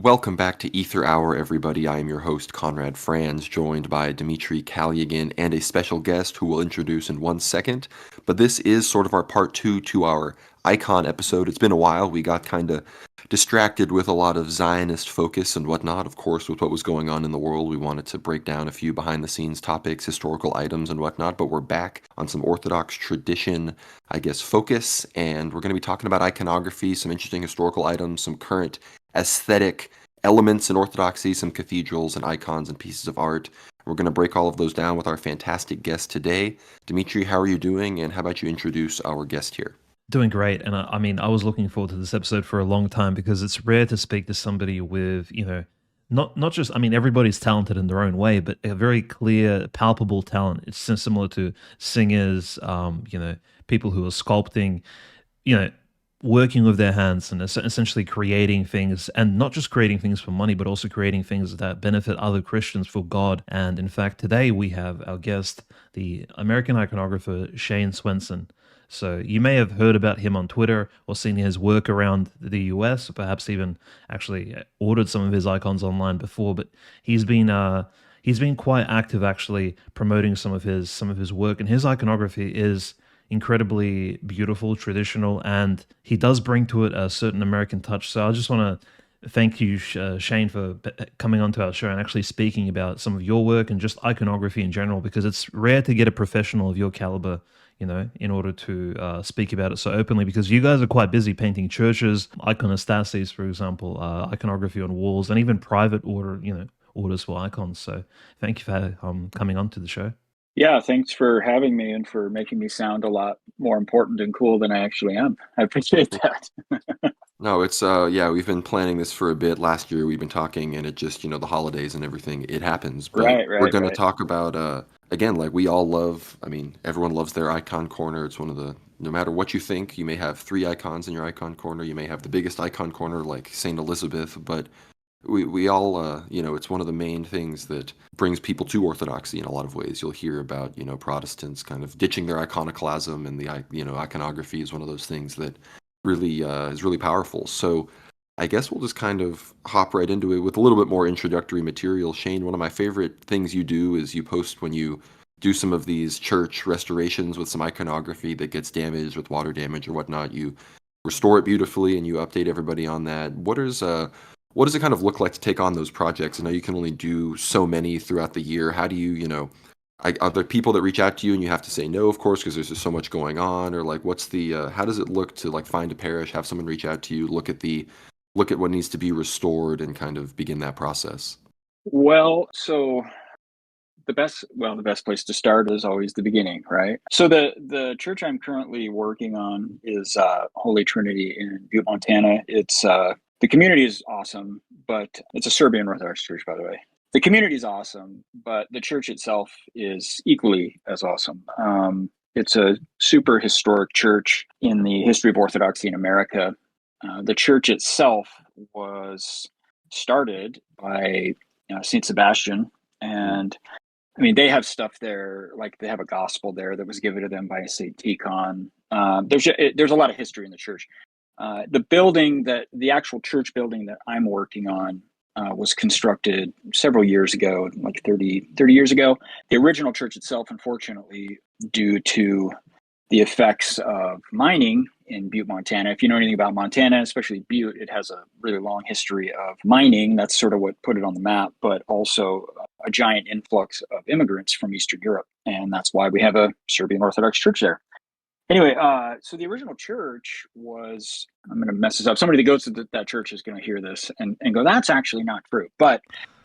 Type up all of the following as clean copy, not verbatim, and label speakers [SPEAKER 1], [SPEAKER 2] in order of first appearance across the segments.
[SPEAKER 1] Welcome back to Aether Hour, everybody. I am your host, Conrad Franz, joined by Dmitry Kalyagan and a special guest who we'll introduce in 1 second. But this is sort of our part two to our icon episode. It's been a while. We got kind of distracted with a lot of Zionist focus and whatnot. Of course, with what was going on in the world, we wanted to break down a few behind the scenes topics, historical items, and whatnot. But we're back on some Orthodox tradition, I guess, focus. And we're going to be talking about iconography, some interesting historical items, some current aesthetic elements in Orthodoxy, some cathedrals and icons and pieces of art. We're going to break all of those down with our fantastic guest today. Dimitri, how are you doing? And how about you introduce our guest here?
[SPEAKER 2] Doing great. And I mean, I was looking forward to this episode for a long time because it's rare to speak to somebody with, not just, I mean, everybody's talented in their own way, but a very clear, palpable talent. It's similar to singers, people who are sculpting, you know, working with their hands and essentially creating things, and not just creating things for money, but also creating things that benefit other Christians for God. And in fact, today we have our guest, the American iconographer Shayne Swenson. So you may have heard about him on Twitter or seen his work around the US, or perhaps even actually ordered some of his icons online before. But he's been quite active, actually promoting some of his work, and his iconography is incredibly beautiful, traditional, and he does bring to it a certain American touch. So I just want to thank you, Shayne, for coming onto our show and actually speaking about some of your work and just iconography in general, because it's rare to get a professional of your caliber, in order to speak about it so openly, because you guys are quite busy painting churches, iconostases, for example, iconography on walls, and even private orders for icons. So thank you for coming on to the show.
[SPEAKER 3] Yeah, thanks for having me and for making me sound a lot more important and cool than I actually am. I appreciate that.
[SPEAKER 1] No, it's yeah, we've been planning this for a bit. Last year we've been talking and it just, the holidays and everything, it happens. But
[SPEAKER 3] Right,
[SPEAKER 1] we're
[SPEAKER 3] right,
[SPEAKER 1] going to
[SPEAKER 3] right.
[SPEAKER 1] talk about again, like we all love, I mean, everyone loves their icon corner. It's one of the no matter what you think, you may have three icons in your icon corner. You may have the biggest icon corner like St. Elizabeth, but we all it's one of the main things that brings people to Orthodoxy in a lot of ways. You'll hear about, Protestants kind of ditching their iconoclasm, and the iconography is one of those things that really is really powerful. So I guess we'll just kind of hop right into it with a little bit more introductory material. Shayne, one of my favorite things you do is you post when you do some of these church restorations with some iconography that gets damaged with water damage or whatnot. You restore it beautifully and you update everybody on that. What does it kind of look like to take on those projects? I know you can only do so many throughout the year. How do are there people that reach out to you and you have to say no, of course, because there's just so much going on? Or like, how does it look to like find a parish, have someone reach out to you, look at what needs to be restored and kind of begin that process?
[SPEAKER 3] Well, so the best place to start is always the beginning, right? So the church I'm currently working on is Holy Trinity in Butte, Montana. It's the community is awesome, but it's a Serbian Orthodox church, by the way. The community is awesome, but the church itself is equally as awesome. It's a super historic church in the history of Orthodoxy in America. The church itself was started by Saint Sebastian, and I mean they have stuff there, like they have a gospel there that was given to them by Saint Tikhon. There's a lot of history in the church. The actual church building that I'm working on was constructed several years ago, like 30 years ago. The original church itself, unfortunately, due to the effects of mining in Butte, Montana. If you know anything about Montana, especially Butte, it has a really long history of mining. That's sort of what put it on the map, but also a giant influx of immigrants from Eastern Europe. And that's why we have a Serbian Orthodox church there. Anyway, so the original church was, I'm going to mess this up. Somebody that goes to that church is going to hear this and go, that's actually not true. But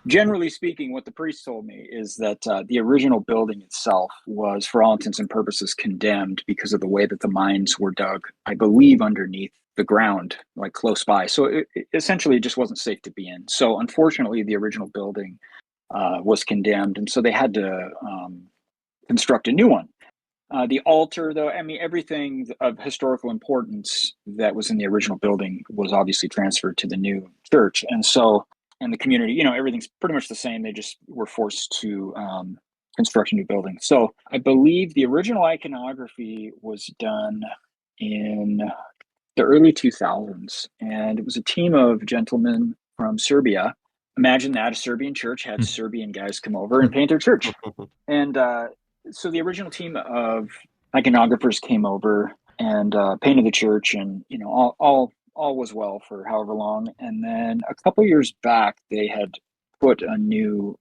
[SPEAKER 3] generally speaking, what the priest told me is that the original building itself was, for all intents and purposes, condemned because of the way that the mines were dug, I believe, underneath the ground, like close by. So essentially, it just wasn't safe to be in. So unfortunately, the original building was condemned. And so they had to construct a new one. The altar, though, I mean, everything of historical importance that was in the original building was obviously transferred to the new church. And so, and the community, everything's pretty much the same. They just were forced to construct a new building. So I believe the original iconography was done in the early 2000s. And it was a team of gentlemen from Serbia. Imagine that a Serbian church had Serbian guys come over and paint their church. And so the original team of iconographers came over and painted the church, and all was well for however long. And then a couple years back, they had put a new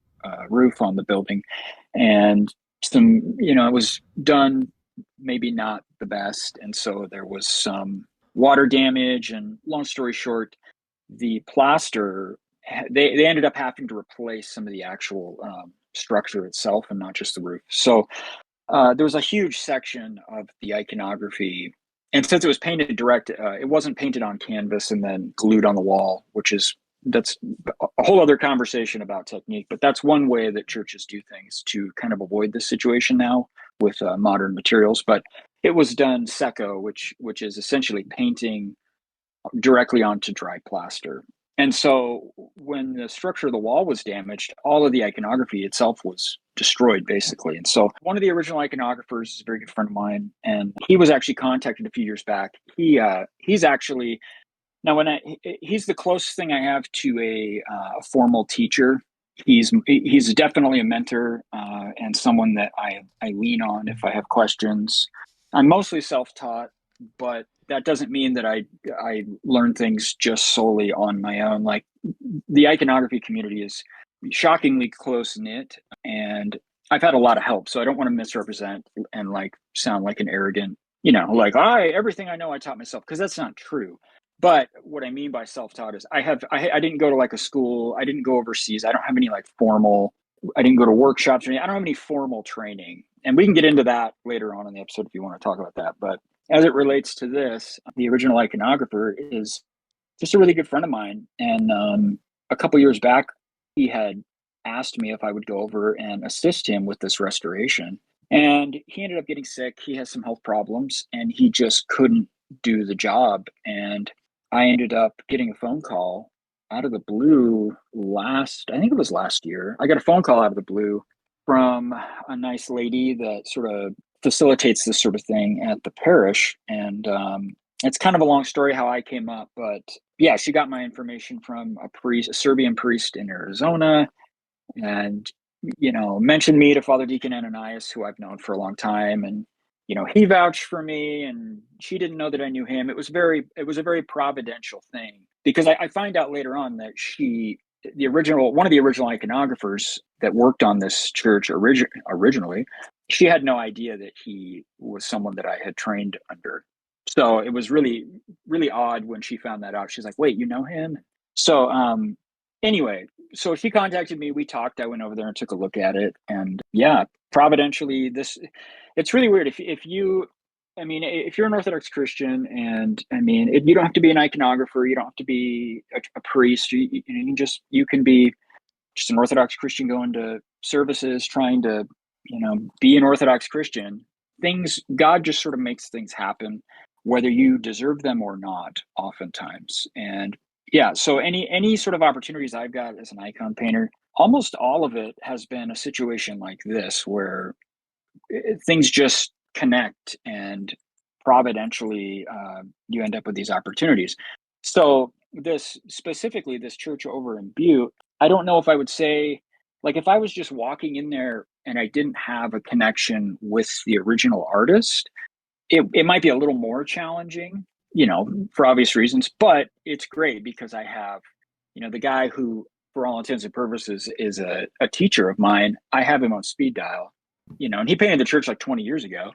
[SPEAKER 3] roof on the building, and it was done maybe not the best, and so there was some water damage. And long story short, the plaster, they ended up having to replace some of the actual structure itself and not just the roof. So there was a huge section of the iconography, and since it was painted direct, it wasn't painted on canvas and then glued on the wall, that's a whole other conversation about technique. But that's one way that churches do things to kind of avoid this situation now with modern materials. But it was done secco, which is essentially painting directly onto dry plaster. And so when the structure of the wall was damaged, all of the iconography itself was destroyed, basically. And so one of the original iconographers is a very good friend of mine, and he was actually contacted a few years back. He's actually now he's the closest thing I have to a formal teacher. He's definitely a mentor and someone that I lean on if I have questions. I'm mostly self-taught, but that doesn't mean that I learn things just solely on my own. Like, the iconography community is shockingly close knit, and I've had a lot of help. So I don't want to misrepresent and like sound like an arrogant, like everything I know I taught myself, because that's not true. But what I mean by self-taught is I didn't go to like a school. I didn't go overseas. I don't have any like formal. I didn't go to workshops or anything. I don't have any formal training, and we can get into that later on in the episode if you want to talk about that. But as it relates to this, the original iconographer is just a really good friend of mine. And a couple years back, he had asked me if I would go over and assist him with this restoration. And he ended up getting sick. He has some health problems, and he just couldn't do the job. And I ended up getting a phone call out of the blue I think it was last year. I got a phone call out of the blue from a nice lady that sort of facilitates this sort of thing at the parish. And it's kind of a long story how I came up, but yeah, she got my information from a Serbian priest in Arizona, and mentioned me to Father Deacon Ananias, who I've known for a long time. And he vouched for me, and she didn't know that I knew him. It was a very providential thing, because I find out later on that one of the original iconographers that worked on this church originally, she had no idea that he was someone that I had trained under. So it was really, really odd when she found that out. She's like, "Wait, you know him?" So anyway, so she contacted me. We talked. I went over there and took a look at it. And yeah, providentially, it's really weird. If you're an Orthodox Christian, and you don't have to be an iconographer, you don't have to be a priest. You can be just an Orthodox Christian going to services, trying to, be an Orthodox Christian. God just sort of makes things happen, whether you deserve them or not, oftentimes. And yeah, so any sort of opportunities I've got as an icon painter, almost all of it has been a situation like this, where things just connect, and providentially you end up with these opportunities. So this church over in Butte, I don't know if I would say, like, if I was just walking in there and I didn't have a connection with the original artist, it might be a little more challenging, for obvious reasons. But it's great because I have, the guy who, for all intents and purposes, is a teacher of mine. I have him on speed dial, and he painted the church like 20 years ago.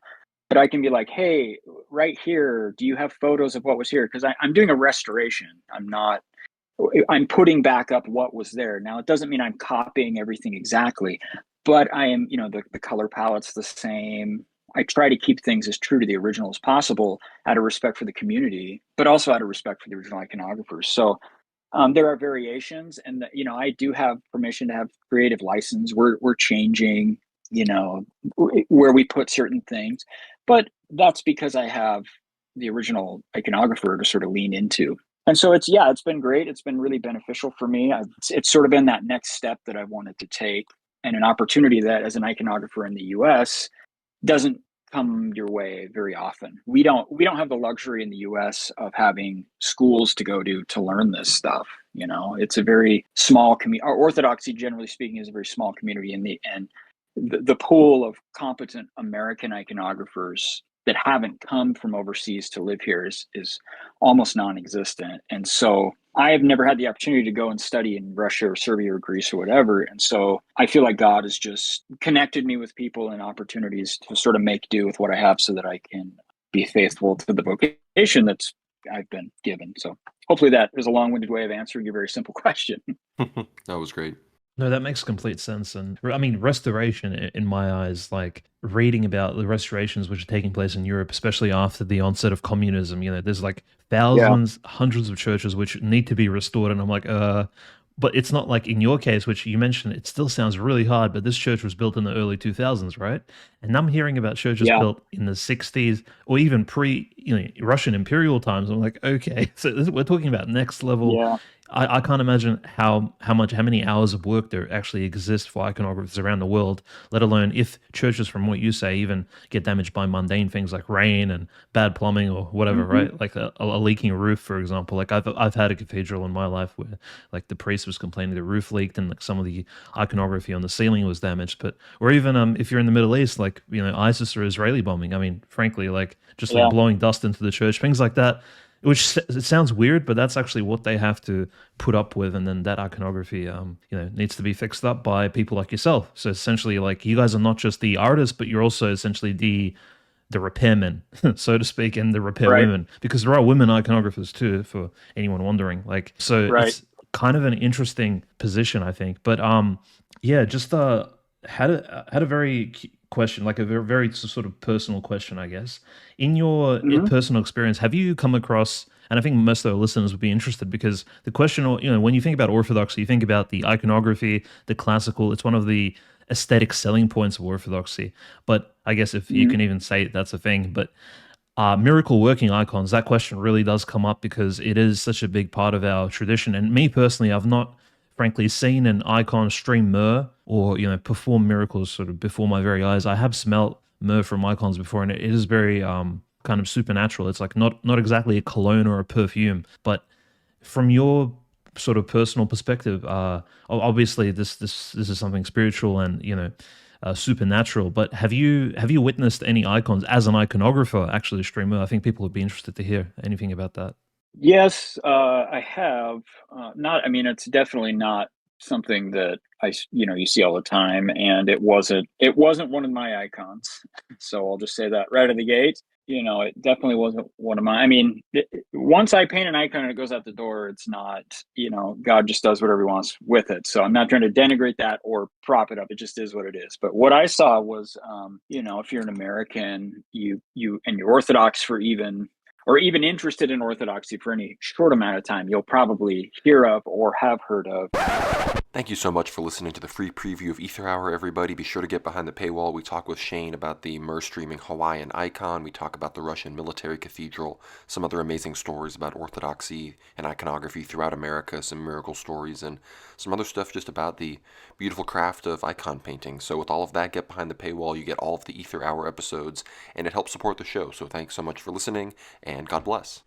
[SPEAKER 3] But I can be like, "Hey, right here, do you have photos of what was here?" Because I'm doing a restoration. I'm putting back up what was there. Now, it doesn't mean I'm copying everything exactly, but I am, the color palette's the same. I try to keep things as true to the original as possible, out of respect for the community, but also out of respect for the original iconographers. So there are variations, and I do have permission to have creative license. We're changing, where we put certain things, but that's because I have the original iconographer to sort of lean into. And so it's been great. It's been really beneficial for me. It's sort of been that next step that I wanted to take, and an opportunity that, as an iconographer in the U.S., doesn't come your way very often. We don't have the luxury in the U.S. of having schools to go to learn this stuff. It's a very small community. Orthodoxy, generally speaking, is a very small community, and the pool of competent American iconographers that haven't come from overseas to live here is almost non-existent. And so I have never had the opportunity to go and study in Russia or Serbia or Greece or whatever. And so I feel like God has just connected me with people and opportunities to sort of make do with what I have so that I can be faithful to the vocation that's I've been given. So hopefully that is a long-winded way of answering your very simple question.
[SPEAKER 1] That was great.
[SPEAKER 2] No, that makes complete sense. And I mean, restoration, in my eyes, like reading about the restorations which are taking place in Europe, especially after the onset of communism, there's like thousands, hundreds of churches which need to be restored. And I'm like, but it's not like in your case, which you mentioned, it still sounds really hard, but this church was built in the early 2000s, right? And I'm hearing about churches built in the 60s or even Russian imperial times. I'm like, okay, so we're talking about next level.
[SPEAKER 3] Yeah.
[SPEAKER 2] I can't imagine how many hours of work there actually exist for iconographers around the world, let alone if churches, from what you say, even get damaged by mundane things like rain and bad plumbing or whatever, right? Like a leaking roof, for example. Like I've had a cathedral in my life where like the priest was complaining the roof leaked and like some of the iconography on the ceiling was damaged. But or even if you're in the Middle East, like ISIS or Israeli bombing. I mean, frankly, like just like blowing dust into the church, things like that. Which it sounds weird, but that's actually what they have to put up with, and then that iconography, needs to be fixed up by people like yourself. So essentially, like you guys are not just the artists, but you're also essentially the repairmen, so to speak, and the repair women, because there are women iconographers too. For anyone wondering, like, so it's kind of an interesting position, I think. But just had a very question, like a very sort of personal question, I guess. In your personal experience, have you come across, and I think most of our listeners would be interested, because the question, when you think about Orthodoxy, you think about the iconography, the classical, it's one of the aesthetic selling points of Orthodoxy. But I guess if you can even say that's a thing, but miracle working icons, that question really does come up because it is such a big part of our tradition. And me personally, I've not frankly seen an icon stream myrrh or perform miracles sort of before my very eyes. I have smelt myrrh from icons before, and it is very kind of supernatural. It's like not exactly a cologne or a perfume, but from your sort of personal perspective, obviously this is something spiritual and supernatural. But have you witnessed any icons as an iconographer actually stream myrrh? I think people would be interested to hear anything about that.
[SPEAKER 3] Yes, I have. Not, I mean, it's definitely not something that you see all the time, and it wasn't one of my icons. So I'll just say that right out of the gate. It definitely wasn't one of my. I mean, once I paint an icon and it goes out the door, it's not. God just does whatever He wants with it. So I'm not trying to denigrate that or prop it up. It just is what it is. But what I saw was, if you're an American, you and you're Orthodox for even interested in Orthodoxy for any short amount of time, you'll probably hear of or have heard of.
[SPEAKER 1] Thank you so much for listening to the free preview of Aether Hour, everybody. Be sure to get behind the paywall. We talk with Shayne about the myrrh streaming Hawaiian icon. We talk about the Russian military cathedral, some other amazing stories about Orthodoxy and iconography throughout America, some miracle stories, and some other stuff just about the beautiful craft of icon painting. So with all of that, get behind the paywall. You get all of the Aether Hour episodes, and it helps support the show. So thanks so much for listening, and God bless.